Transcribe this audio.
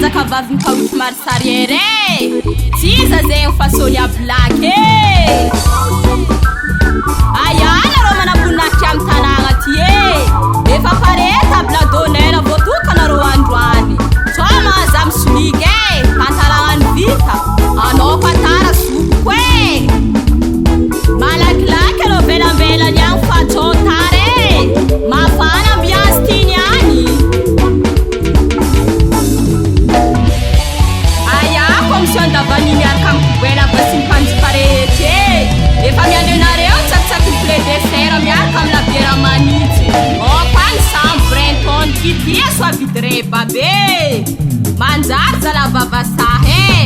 mangalaka vavy mikaoty marisariere Tiza zegny fasôly a black Ayala rô manabonaki amy tanagna ty Efa pare table d'honneur voatokana rô androany Soa mahaza misoliky pantalagna ny vita Anao patara sopoko Malakilaky anao velambelany agny fa tsotare Mafana ambiance tiny any Aya commission davaniny araka amikoboela basi mipanjika rehetra Efa miandrenareo tsakitsaky ny poulet de serre miaraka amina biera manitsy Opany sambo brenton kitia soa vidre babe Manjary zala vavasahy